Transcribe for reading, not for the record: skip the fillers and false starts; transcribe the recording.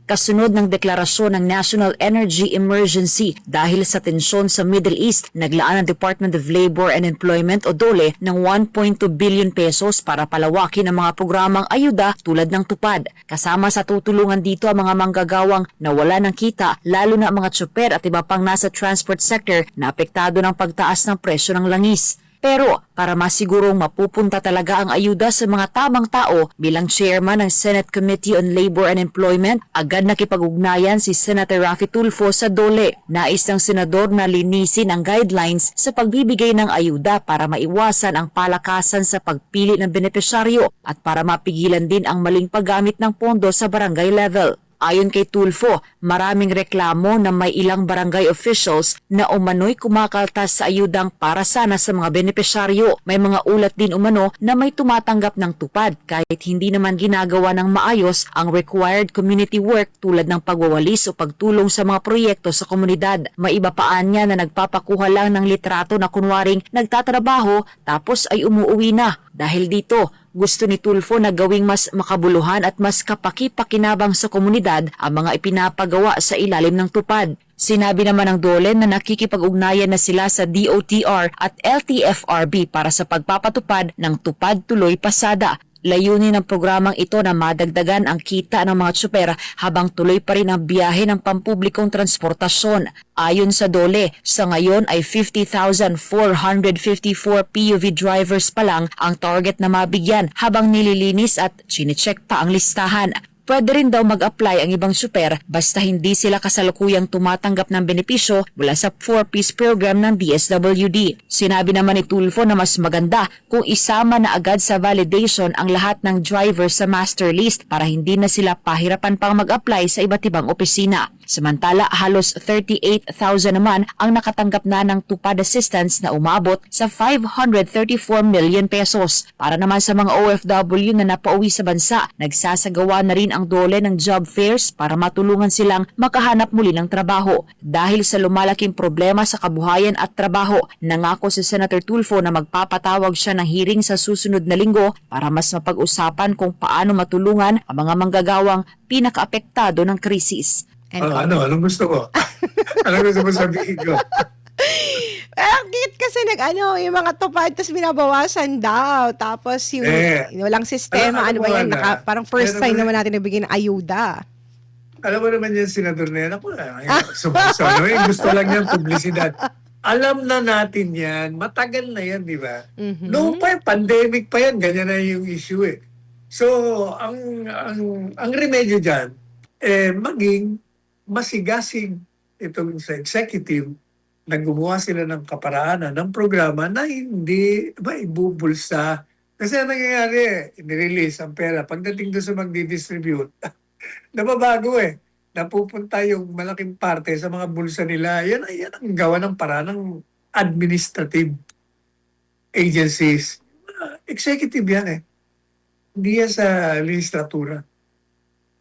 Kasunod ng deklarasyon ng National Energy Emergency dahil sa tensyon sa Middle East, naglaan ang Department of Labor and Employment o DOLE ng 1.2 billion pesos para palawakin ang mga programang ayuda tulad ng tupad. Kasama sa tutulungan dito ang mga manggagawang nawala ng kita, lalo na ang mga tsuper at iba pang nasa transport sector na apektado ng pagtaas ng presyo ng langis. Pero para masigurong mapupunta talaga ang ayuda sa mga tamang tao, bilang chairman ng Senate Committee on Labor and Employment, agad nakipag-ugnayan si Senator Raffy Tulfo sa DOLE. Nais ng senador na linisin ang guidelines sa pagbibigay ng ayuda para maiwasan ang palakasan sa pagpili ng benepisyaryo at para mapigilan din ang maling paggamit ng pondo sa barangay level. Ayon kay Tulfo, maraming reklamo na may ilang barangay officials na umano'y kumakaltas sa ayudang para sana sa mga benepisyaryo. May mga ulat din umano na may tumatanggap ng tupad kahit hindi naman ginagawa ng maayos ang required community work tulad ng pagwawalis o pagtulong sa mga proyekto sa komunidad. May iba paan niya na nagpapakuha lang ng litrato na kunwaring nagtatrabaho tapos ay umuuwi na. Dahil dito, gusto ni Tulfo na gawing mas makabuluhan at mas kapaki-pakinabang sa komunidad ang mga ipinapagawa sa ilalim ng tupad. Sinabi naman ng DOLE na nakikipag-ugnayan na sila sa DOTR at LTFRB para sa pagpapatupad ng tupad tuloy pasada. Layunin ng programang ito na madagdagan ang kita ng mga tsuper habang tuloy pa rin ang biyahe ng pampublikong transportasyon. Ayon sa DOLE, sa ngayon ay 50,454 PUV drivers pa lang ang target na mabigyan habang nililinis at chinecheck pa ang listahan. Pwede rin daw mag-apply ang ibang tsuper basta hindi sila kasalukuyang tumatanggap ng benepisyo mula sa 4-piece program ng DSWD. Sinabi naman ni Tulfo na mas maganda kung isama na agad sa validation ang lahat ng driver sa master list para hindi na sila pahirapan pang mag-apply sa iba't ibang opisina. Samantala, halos 38,000 naman ang nakatanggap na ng tupad assistance na umabot sa 534 million pesos. Para naman sa mga OFW na napauwi sa bansa, nagsasagawa na rin ang DOLE ng job fairs para matulungan silang makahanap muli ng trabaho. Dahil sa lumalaking problema sa kabuhayan at trabaho, nangako si Senator Tulfo na magpapatawag siya ng hearing sa susunod na linggo para mas mapag-usapan kung paano matulungan ang mga manggagawang pinakaapektado ng krisis. Anong gusto ko? Anong gusto mo sabihin ko? Ang cute kasi yung mga tupad, tapos binabawasan daw. Tapos yung walang sistema, ano ba yan? Parang first time naman natin nabigyan ng ayuda. Alam mo naman yan, Senador Nena, gusto lang yan, publisidad. Alam na natin yan, matagal na yan, di ba? Mm-hmm. Noong pa yan, pandemic pa yan, ganyan na yung issue eh. So, ang remedyo dyan, maging masigasig itong sa executive na gumawa sila ng kaparaanan ng programa na hindi ibubulsa. Kasi ang nangyayari, inirelease ang pera. Pagdating doon sa magdi-distribute, nababago eh. Napupunta yung malaking parte sa mga bulsa nila. Yan ang gawa ng paraan ng administrative agencies. Executive yan eh. Hindi yan sa legislatura.